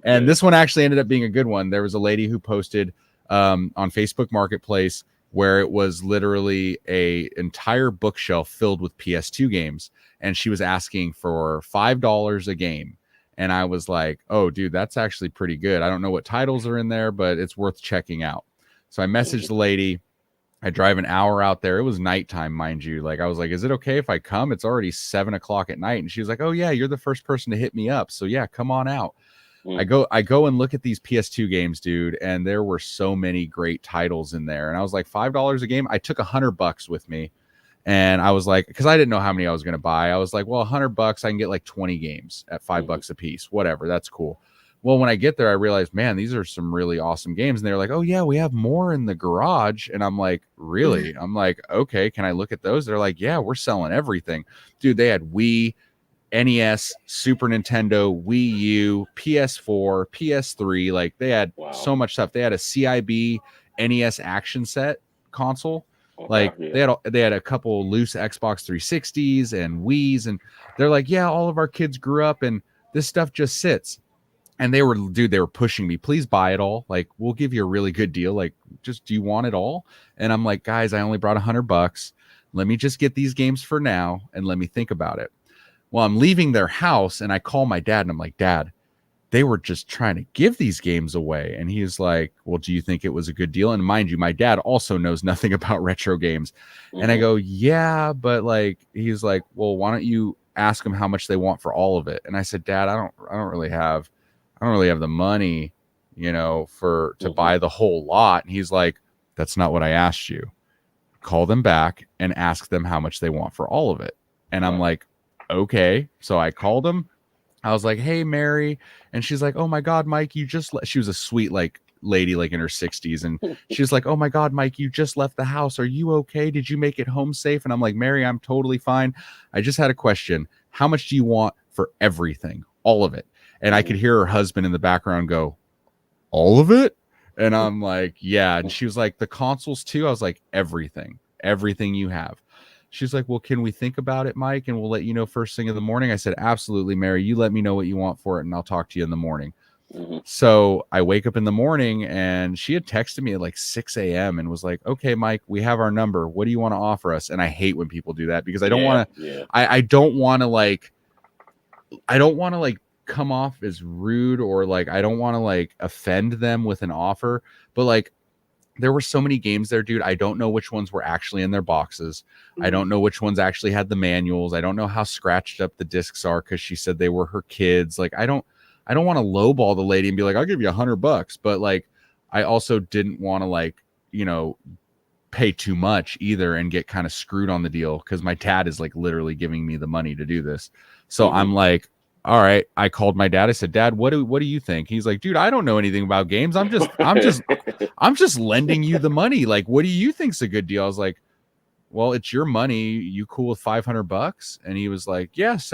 And this one actually ended up being a good one. There was a lady who posted on Facebook Marketplace where it was literally a entire bookshelf filled with PS2 games, and she was asking for $5 a game. And I was like, oh, dude, that's actually pretty good. I don't know what titles are in there, but it's worth checking out. So I messaged the lady. I drive an hour out there. It was nighttime, mind you. Like, I was like, is it okay if I come? It's already 7:00 at night. And she was like, oh, yeah, you're the first person to hit me up. So, yeah, come on out. I go and look at these PS2 games, dude, and there were so many great titles in there. And I was like, $5 a game. I took $100 with me. And I was like, because I didn't know how many I was going to buy. I was like, well, $100, I can get like 20 games at $5 a piece. Whatever, that's cool. Well, when I get there, I realized, man, these are some really awesome games. And they're like, oh yeah, we have more in the garage. And I'm like, really? I'm like, okay, can I look at those? They're like, yeah, we're selling everything, dude. They had Wii, NES, Super Nintendo, Wii U, PS4, PS3. Like, they had so much stuff. They had a CIB NES action set console. Like, they had a couple loose Xbox 360s and Wii's, and they're like, yeah, all of our kids grew up and this stuff just sits. And they were pushing me, please buy it all. Like, we'll give you a really good deal. Like, just, do you want it all? And I'm like, guys, I only brought $100. Let me just get these games for now and let me think about it. Well, I'm leaving their house and I call my dad and I'm like, Dad, they were just trying to give these games away. And he's like, well, do you think it was a good deal? And mind you, my dad also knows nothing about retro games. And I go, yeah, but like, he's like, well, why don't you ask them how much they want for all of it? And I said, Dad, I don't really have the money, to buy the whole lot. And he's like, that's not what I asked you. Call them back and ask them how much they want for all of it. And I'm like, okay. So I called him. I was like, hey, Mary. And she's like, oh my God, Mike, she was a sweet, like, lady, like in her 60s. And she's like, oh my God, Mike, you just left the house. Are you okay? Did you make it home safe? And I'm like, Mary, I'm totally fine. I just had a question. How much do you want for everything? All of it. And I could hear her husband in the background go, all of it? And I'm like, yeah. And she was like, the consoles too? I was like, everything you have. She's like, well, can we think about it, Mike? And we'll let you know first thing in the morning. I said, absolutely, Mary. You let me know what you want for it, and I'll talk to you in the morning. So I wake up in the morning, and she had texted me at like 6 a.m. and was like, okay, Mike, we have our number. What do you want to offer us? And I hate when people do that because I don't want to, I don't want to like come off as rude, or like, I don't want to like offend them with an offer, but like, there were so many games there, dude. I don't know which ones were actually in their boxes. I don't know which ones actually had the manuals. I don't know how scratched up the discs are because she said they were her kids. Like, I don't want to lowball the lady and be like, I'll give you $100. But like, I also didn't want to like, pay too much either and get kind of screwed on the deal because my dad is like literally giving me the money to do this. So I'm like, all right. I called my dad. I said, Dad, what do you think? He's like, dude, I don't know anything about games. I'm just lending you the money. Like, what do you think's a good deal? I was like, well, it's your money. You cool with $500? And he was like, yeah, ask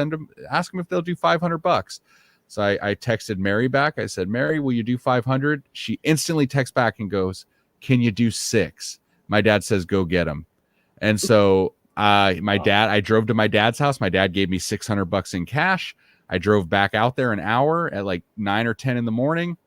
them if they'll do $500. So I texted Mary back. I said, Mary, will you do 500? She instantly texts back and goes, can you do 6? My dad says, go get him. And so I drove to my dad's house. My dad gave me $600 in cash. I drove back out there an hour at like 9 or 10 in the morning,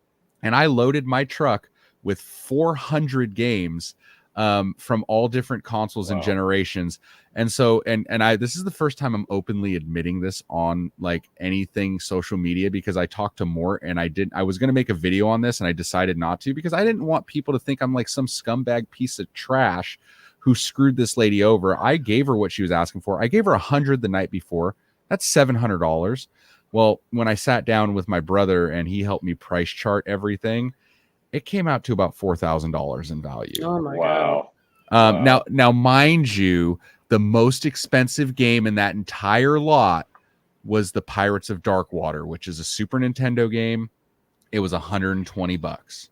and I loaded my truck with 400 games from all different consoles and generations. And so, and this is the first time I'm openly admitting this on like anything social media, because I talked to Mort and I was going to make a video on this and I decided not to, because I didn't want people to think I'm like some scumbag piece of trash who screwed this lady over. I gave her what she was asking for. I gave her 100 the night before. That's $700. Well, when I sat down with my brother and he helped me price chart everything, it came out to about $4,000 in value. Oh my God. Now, mind you, the most expensive game in that entire lot was the Pirates of Darkwater, which is a Super Nintendo game. It was $120.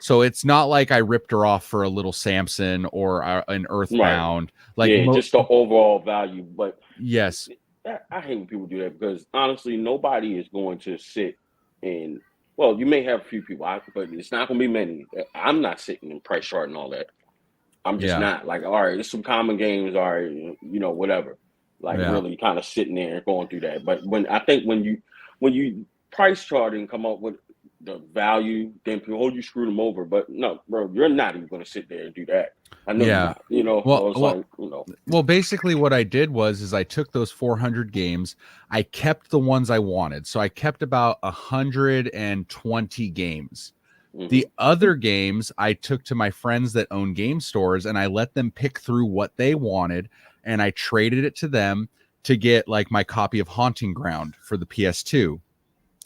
So it's not like I ripped her off for a little Samson or an Earthbound. Right. Like just the overall value. But yes, I hate when people do that, because honestly, nobody is going to sit and, well, you may have a few people, but it's not going to be many. I'm not sitting in price chart and all that. I'm just not. Like, all right, there's some common games, all right, whatever. Like really kind of sitting there and going through that. But when you price chart and come up with the value, then people, you screwed them over. But no, bro, you're not even going to sit there and do that. I know you're not, Well, basically what I did was I took those 400 games, I kept the ones I wanted. So I kept about 120 games. Mm-hmm. The other games I took to my friends that own game stores, and I let them pick through what they wanted, and I traded it to them to get like my copy of Haunting Ground for the PS2.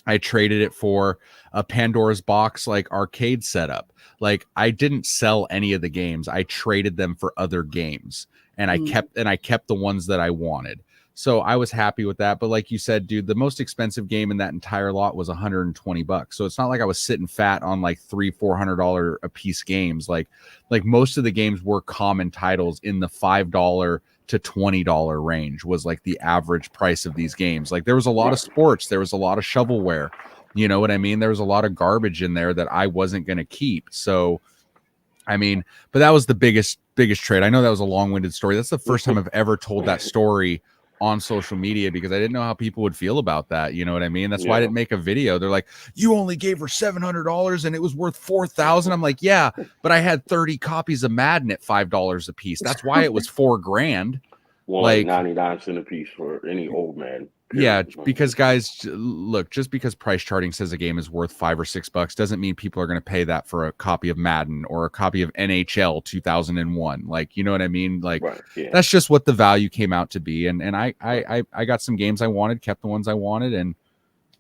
I traded it for a Pandora's Box like arcade setup. Like, I didn't sell any of the games. I traded them for other games, and I kept the ones that I wanted. So I was happy with that. But like you said, dude, the most expensive game in that entire lot was $120. So it's not like I was sitting fat on like $300-$400 a piece games. Like most of the games were common titles in the $5 to $20 range was like the average price of these games. Like, there was a lot of sports, there was a lot of shovelware, you know what I mean? There was a lot of garbage in there that I wasn't going to keep. So, I mean, but that was the biggest trade. I know that was a long-winded story. That's the first time I've ever told that story on social media, because I didn't know how people would feel about that. You know what I mean? That's why I didn't make a video. They're like, you only gave her $700 and it was worth $4,000. I'm like, yeah, but I had 30 copies of Madden at $5 a piece. That's why it was $4,000. Like 99 cents a piece for any old man. Yeah, because guys, look, just because price charting says a game is worth $5 or $6 doesn't mean people are going to pay that for a copy of Madden or a copy of NHL 2001. Like, you know what I mean? Like, that's just what the value came out to be. And I got some games I wanted, kept the ones I wanted, and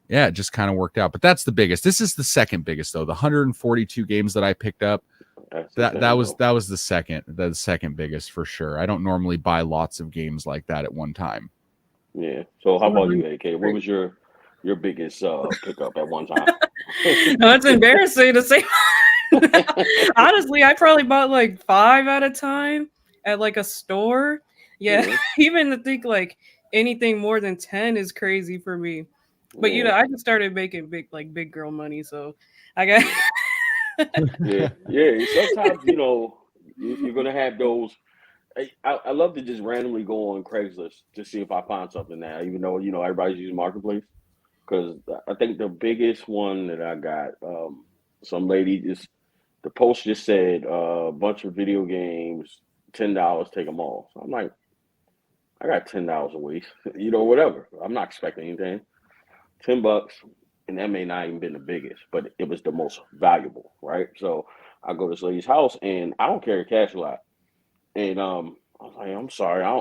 yeah, it just kind of worked out. But that's the biggest. This is the second biggest though. The 142 games that I picked up. That was the second biggest for sure. I don't normally buy lots of games like that at one time. Yeah. So how about you, AK? What was your biggest pickup at one time? No, it's embarrassing to say. Honestly, I probably bought like 5 at a time at like a store. Yeah. Even to think like anything more than 10 is crazy for me. But I just started making big girl money, so I got. yeah. Sometimes you're gonna have those. I love to just randomly go on Craigslist to see if I find something now, even though everybody's using Marketplace. Because I think the biggest one that I got, some lady the post just said a bunch of video games, $10, take them all. So I'm like, I got $10 a week, whatever. I'm not expecting anything. $10, and that may not even been the biggest, but it was the most valuable, right? So I go to this lady's house, and I don't carry cash a lot. And I was like, I'm sorry, I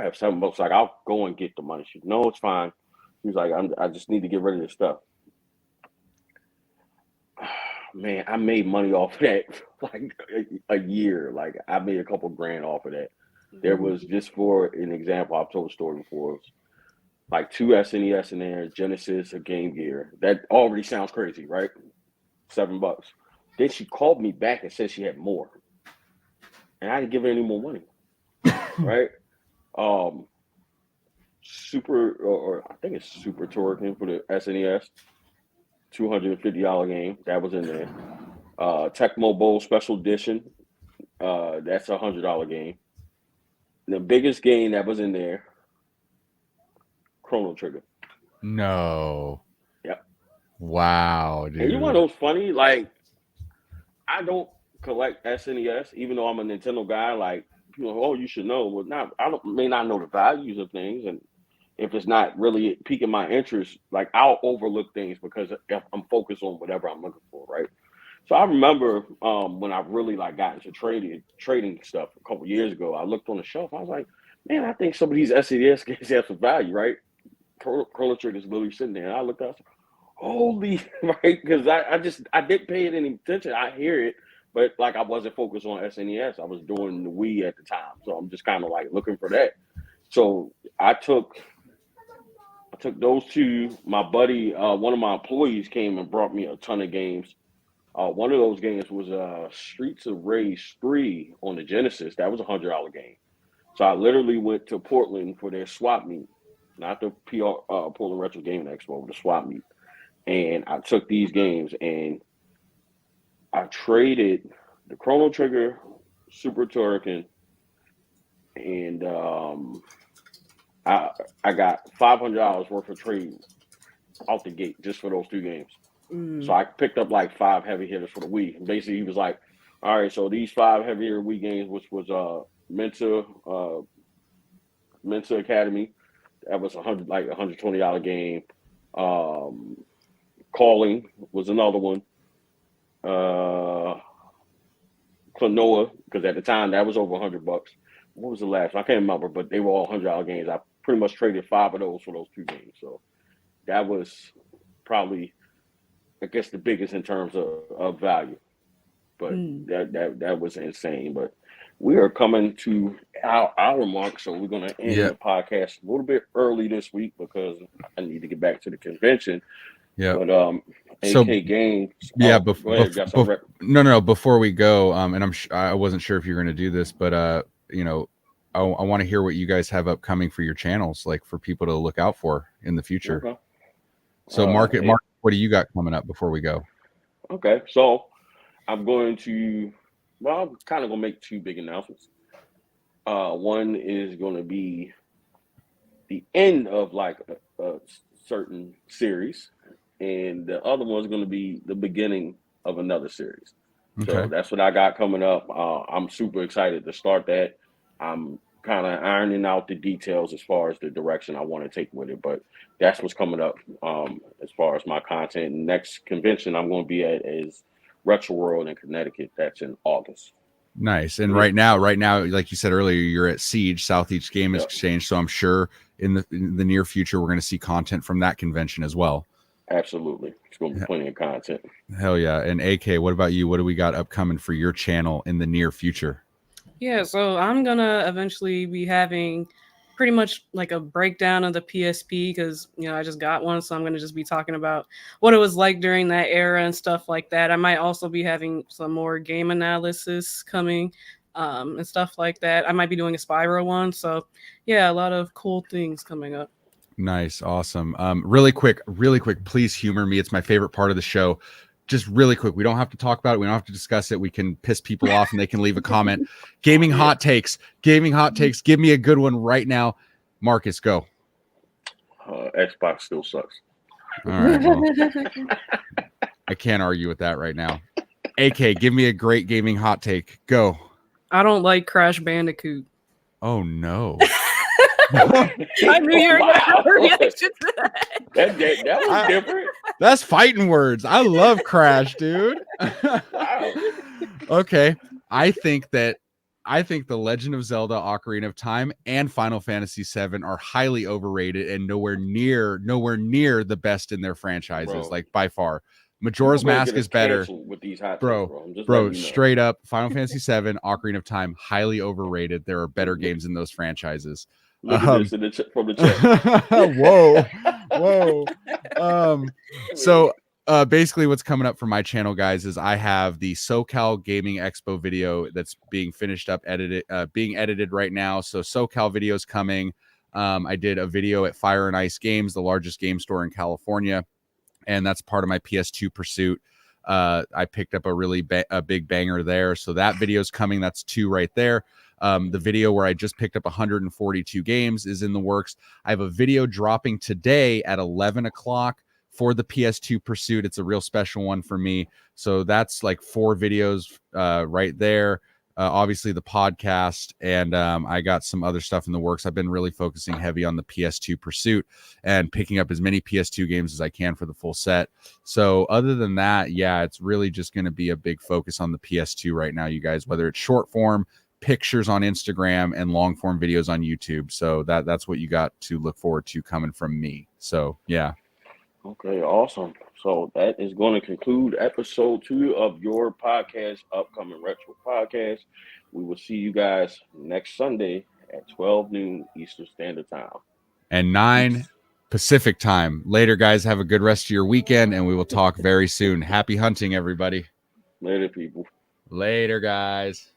have $7. Like, I'll go and get the money. She, no, it's fine. He was like, I just need to get rid of this stuff. Man, I made money off of that like a year. Like, I made a couple grand off of that. There was, just for an example, I've told a story before, like 2 SNES in there, Genesis, a Game Gear. That already sounds crazy, right? $7. Then she called me back and said she had more. And I didn't give her any more money, right? Or I think it's Super Turrican for the SNES, $250 game that was in there. Tecmo Bowl Special Edition, that's $100 game. The biggest game that was in there, Chrono Trigger. No. Yep. Wow, dude. And you want those funny? Like, I don't collect SNES, even though I'm a Nintendo guy. Like, you should know. Well, may not know the values of things, and if it's not really piquing my interest, like I'll overlook things because I'm focused on whatever I'm looking for, right? So I remember when I really like got into trading stuff a couple years ago. I looked on the shelf. I was like, man, I think some of these SNES games have some value, right? Chrono Trigger is literally sitting there. And I looked up, holy, right? Because I didn't pay it any attention. I hear it, but like I wasn't focused on SNES. I was doing the Wii at the time, so I'm just kind of like looking for that. So I took those two. My buddy, one of my employees came and brought me a ton of games. One of those games was Streets of Rage 3 on the Genesis. That was $100 game. So I literally went to Portland for their swap meet, not the Portland Retro Gaming Expo, but the swap meet. And I took these games and I traded the Chrono Trigger, Super Turrican, and I got $500 worth of trade out the gate just for those two games. So I picked up like 5 heavy hitters for the Wii. And basically, he was like, all right, so these 5 heavy hitter Wii games, which was Mensa Academy, that was $120 game. Calling was another one. Klonoa, because at the time that was over $100. What was the last one? I can't remember, but they were all $100 games. I pretty much traded 5 of those for those 2 games. So that was probably, I guess, the biggest in terms of value. But that was insane. But we are coming to our mark, so we're going to end the podcast a little bit early this week because I need to get back to the convention. Yeah. But AK Games. Yeah. No. Before we go, and I wasn't sure if you're going to do this, but I want to hear what you guys have upcoming for your channels, like for people to look out for in the future. Okay. So, Mark, what do you got coming up before we go? Okay, so I'm kind of going to make 2 big announcements. One is going to be the end of like a certain series, and the other one is going to be the beginning of another series. Okay. So that's what I got coming up. I'm super excited to start that. I'm kind of ironing out the details as far as the direction I want to take with it, but that's what's coming up as far as my content. Next convention I'm going to be at is Retro World in Connecticut. That's in August. Nice. And right now, like you said earlier, you're at Siege, Southeast Game Exchange. So I'm sure in the near future, we're going to see content from that convention as well. Absolutely. It's going to be plenty of content. Hell yeah. And AK, what about you? What do we got upcoming for your channel in the near future? Yeah, so I'm going to eventually be having pretty much like a breakdown of the PSP because, I just got one. So I'm going to just be talking about what it was like during that era and stuff like that. I might also be having some more game analysis coming and stuff like that. I might be doing a Spyro one. So yeah, a lot of cool things coming up. Nice. Awesome. Really quick, please humor me. It's my favorite part of the show. Just really quick. We don't have to talk about it. We don't have to discuss it. We can piss people off and they can leave a comment. Gaming hot takes. Give me a good one right now. Marcus, go. Xbox still sucks. All right. Well, I can't argue with that right now. AK, give me a great gaming hot take. Go. I don't like Crash Bandicoot. Oh, no. I knew you were going to have a reaction to that. That was different. That's fighting words. I love Crash, dude. Wow. Okay. I think The Legend of Zelda Ocarina of Time and Final Fantasy VII are highly overrated and nowhere near the best in their franchises, bro. Like by far. Majora's Mask is better. With these hot bro, takes, straight up, Final Fantasy VII, Ocarina of Time, highly overrated. There are better games in those franchises. Look at this from the chat. Whoa. So basically what's coming up for my channel, guys, is I have the SoCal Gaming Expo video that's being being edited right now. So SoCal video's coming. I did a video at Fire and Ice Games, the largest game store in California, and that's part of my PS2 pursuit. I picked up a really big banger there. So that video's coming. That's 2 right there. The video where I just picked up 142 games is in the works. I have a video dropping today at 11 o'clock for the PS2 Pursuit. It's a real special one for me. So that's like 4 videos right there. Obviously the podcast, and I got some other stuff in the works. I've been really focusing heavy on the PS2 Pursuit and picking up as many PS2 games as I can for the full set. So other than that, yeah, it's really just going to be a big focus on the PS2 right now, you guys, whether it's short form pictures on Instagram and long form videos on YouTube. So that's what you got to look forward to coming from me. So yeah. Okay, awesome. So that is going to conclude episode 2 of your podcast, Upcoming Retro Podcast. We will see you guys next Sunday at 12 noon Eastern Standard Time. And 9 Pacific time. Later, guys. Have a good rest of your weekend, and we will talk very soon. Happy hunting, everybody. Later, people. Later, guys.